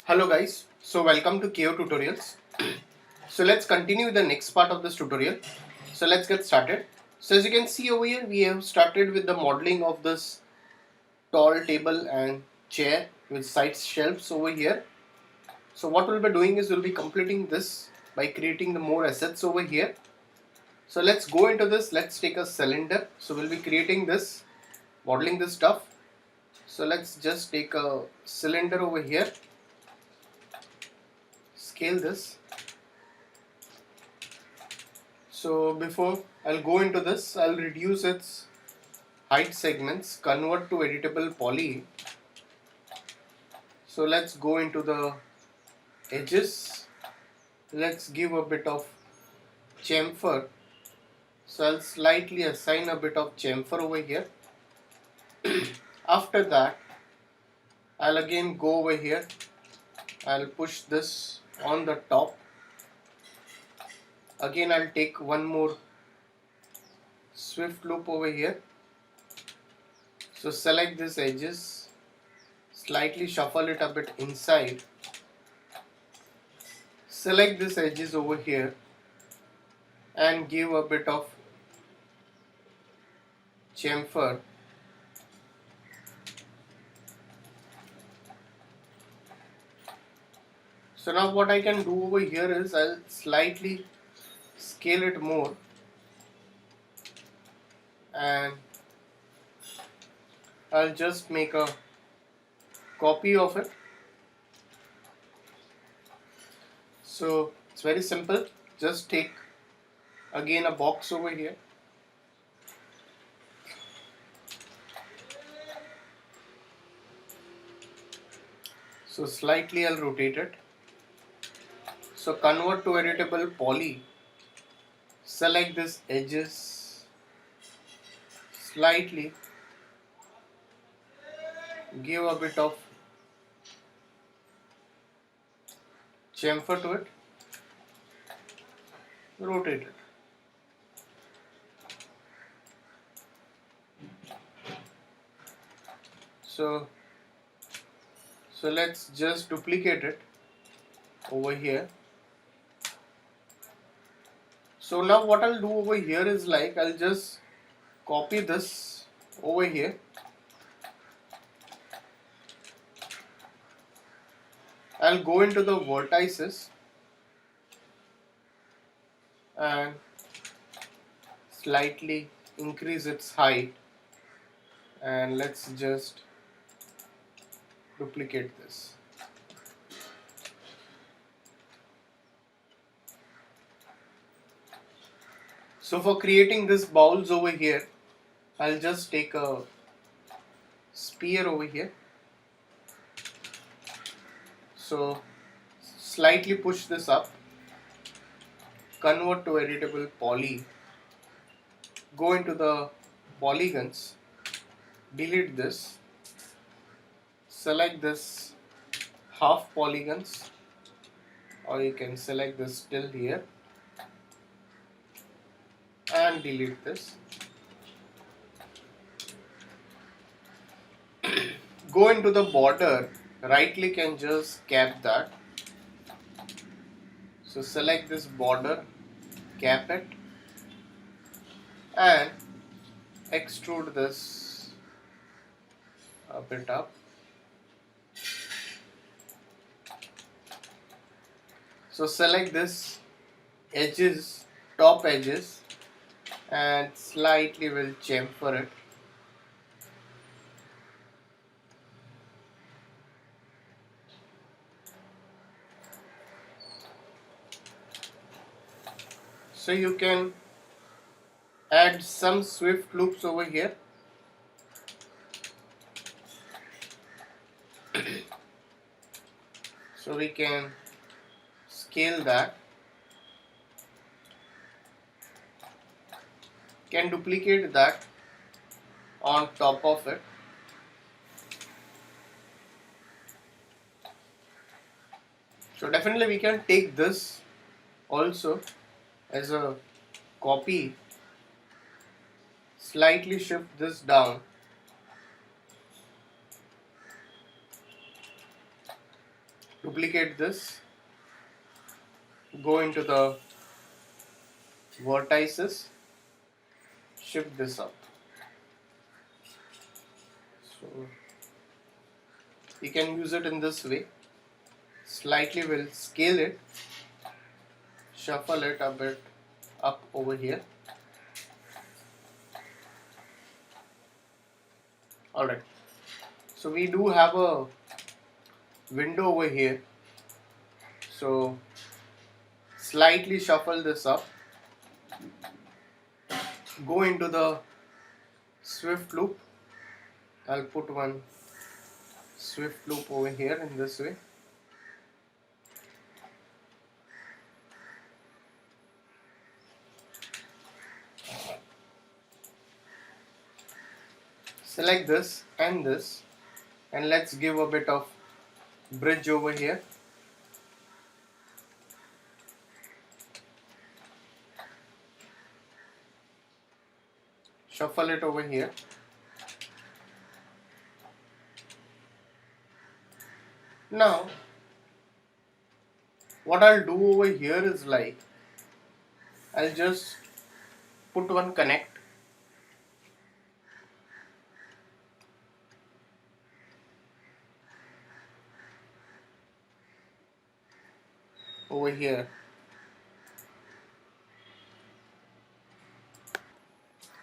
Hello guys, so welcome to KO Tutorials. So let's continue the next part of this tutorial. So let's get started. So as you can see over here, we have started with the modeling of this tall table and chair with side shelves over here. So what we'll be doing is we'll be completing this by creating the more assets over here. So let's go into this. Let's take a cylinder. So we'll be creating this, modeling this stuff. So let's just take a cylinder over here, scale this. So before I'll go into this, I'll reduce its height segments, convert to editable poly. So let's go into the edges. Let's give a bit of chamfer. So I'll slightly assign a bit of chamfer over here. After that, I'll again go over here. I'll push this on the top. Again, I'll take one more swift loop over here. So select these edges, slightly shuffle it a bit inside. Select these edges over here and give a bit of chamfer. So now what I can do over here is I'll slightly scale it more and I'll just make a copy of it. So it's very simple. Just take again a box over here. So slightly I'll rotate it. So convert to editable poly. Select this edges, slightly give a bit of chamfer to it, rotate it. So let's just duplicate it over here. So now what I'll do over here is like I'll just copy this over here. I'll go into the vertices and slightly increase its height, and let's just duplicate this. So for creating these bowls over here, I'll just take a sphere over here. So slightly push this up, convert to editable poly, go into the polygons, delete this, select this half polygons, or you can select this till here and delete this. Go into the border, right click and just cap that. So select this border, cap it and extrude this a bit up. So select this edges, top edges, and slightly will chamfer it. So you can add some swift loops over here. So we can scale that. Can duplicate that on top of it. So definitely we can take this also as a copy, slightly shift this down duplicate this, go into the vertices, shift this up. So you can use it in this way. Slightly will scale it, shuffle it a bit up over here. Alright, so we do have a window over here, so slightly shuffle this up, go into the swift loop. I'll put one swift loop over here in this way. Select this, and let's give a bit of bridge over here. Shuffle it over here. Now, what I'll do over here is like, I'll just put one connect. Over here.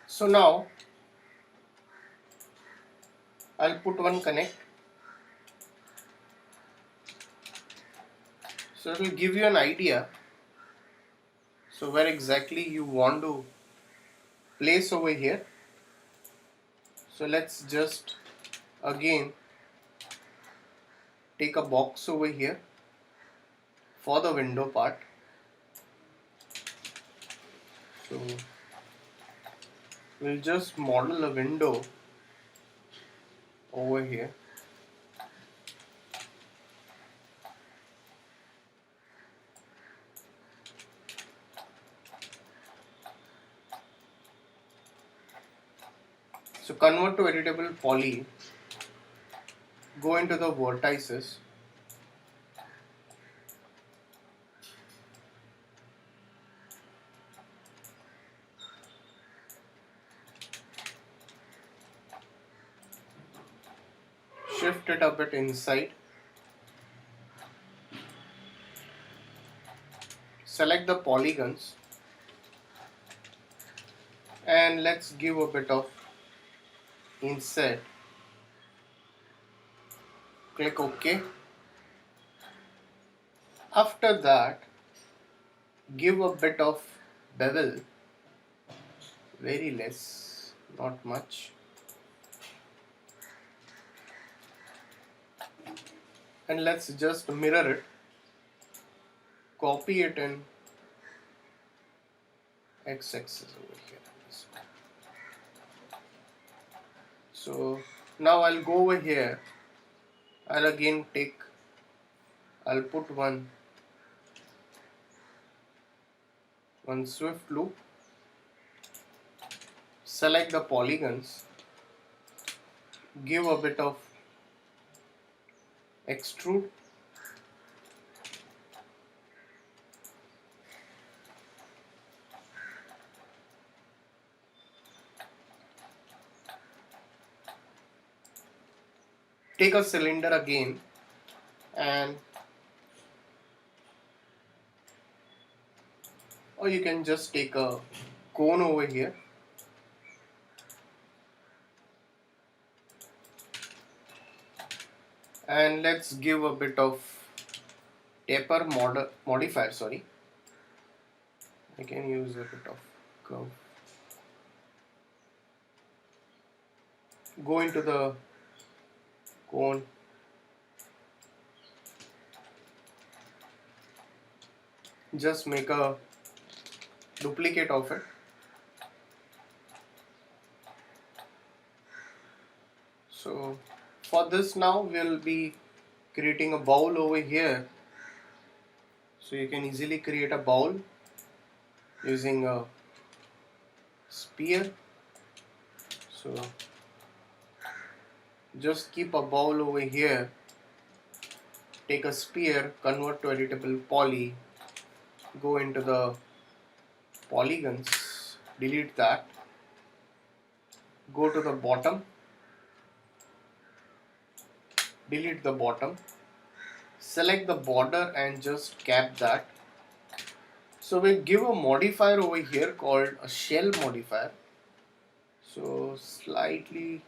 So now, I'll put one connect. So it will give you an idea. So where exactly you want to place over here. So let's just again take a box over here for the window part. So we'll just model a window over here. So convert to editable poly, go into the vertices, shift it a bit inside, select the polygons, and let's give a bit of inset. Click OK. After that, give a bit of bevel, very less, not much, and let's just mirror it, copy it in x-axis over here. So now I'll go over here, I'll again I'll put one swift loop, select the polygons, give a bit of extrude, take a cylinder again, and or you can just take a cone over here, and let's give a bit of taper modifier, sorry, I can use a bit of curve. Go into the cone, just make a duplicate of it. So for this now we'll be creating a bowl over here. So you can easily create a bowl using a spear. So just keep a bowl over here, take a sphere, convert to editable poly, go into the polygons, delete that, go to the bottom, delete the bottom, select the border and just cap that. So we give a modifier over here called a shell modifier. So slightly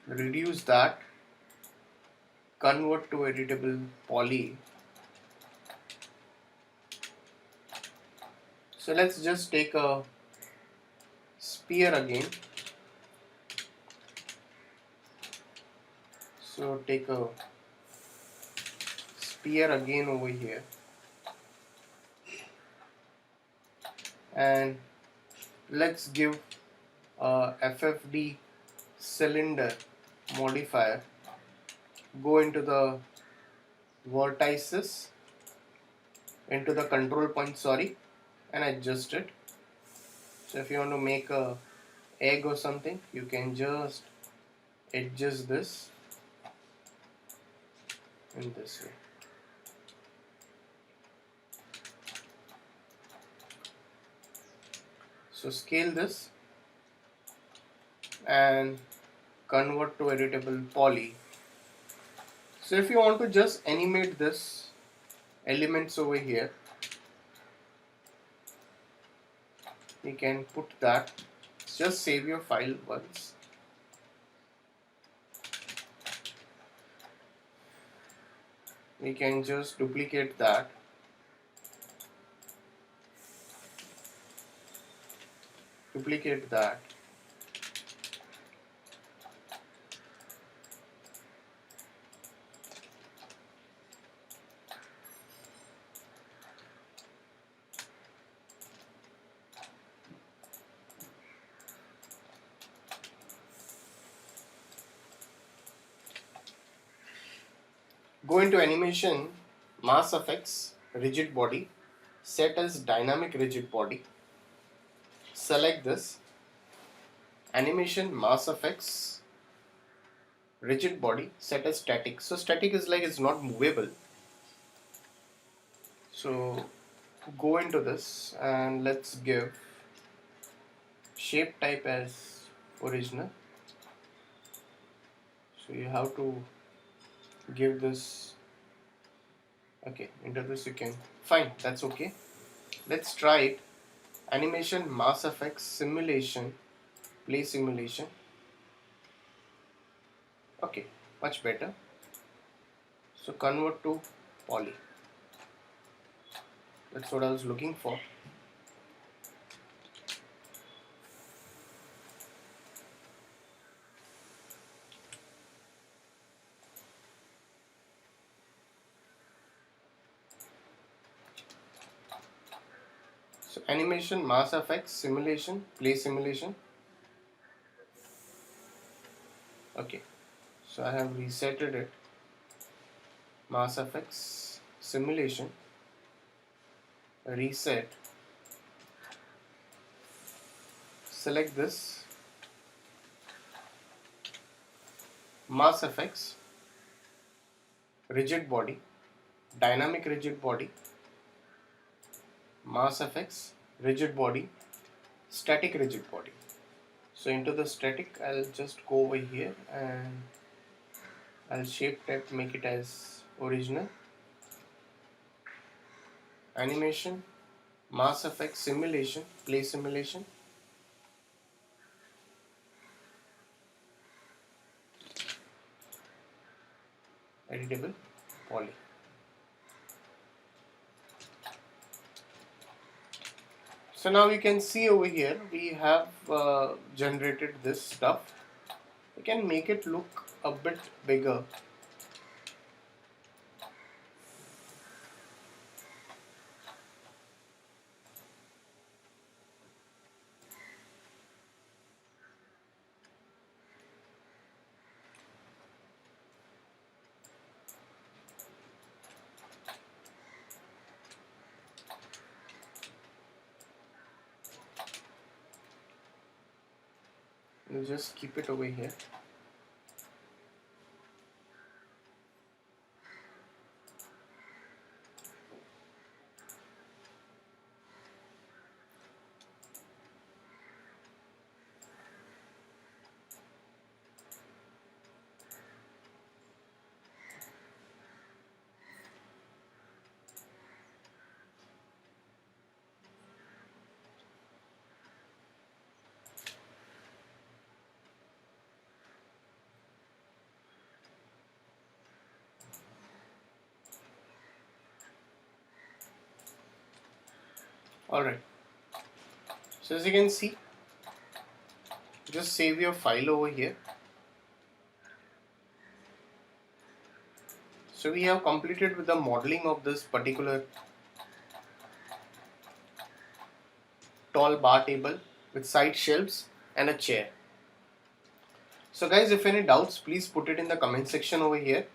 reduce that, convert to editable poly. So let's just take a sphere again. So take a sphere again over here and let's give a FFD cylinder modifier. Go into the vertices, into the control point, sorry, and adjust it. So if you want to make a egg or something, you can just adjust this in this way. So scale this and convert to editable poly. So if you want to just animate this elements over here, you can put that. Just save your file once. We can just duplicate that. Duplicate that. Go into animation, mass effects, rigid body, set as dynamic rigid body. Select this, animation, mass effects, rigid body, set as static. So static is like it's not movable. So go into this and let's give shape type as original. So you have to give this, okay, into this you can, fine, that's okay. Let's try it. Animation, mass effects, simulation, play simulation. Okay, much better. So convert to poly. That's what I was looking for. So animation, mass effects, simulation, play simulation. Okay, so I have resetted it. Mass effects, simulation, reset. Select this. Mass effects, rigid body, dynamic rigid body, mass effects, rigid body, static rigid body. So into the static, I'll just go over here and I'll shape type, make it as original. Animation, mass effects, simulation, play simulation. Editable poly. So now we can see over here we have generated this stuff. We can make it look a bit bigger. We'll just keep it over here. Alright, so as you can see, just save your file over here. So we have completed with the modeling of this particular tall bar table with side shelves and a chair. So guys, if any doubts, please put it in the comment section over here.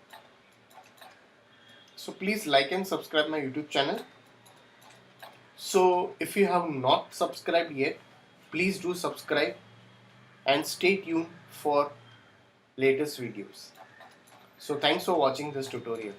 So please like and subscribe my YouTube channel. So if you have not subscribed yet, please do subscribe and stay tuned for latest videos. So thanks for watching this tutorial.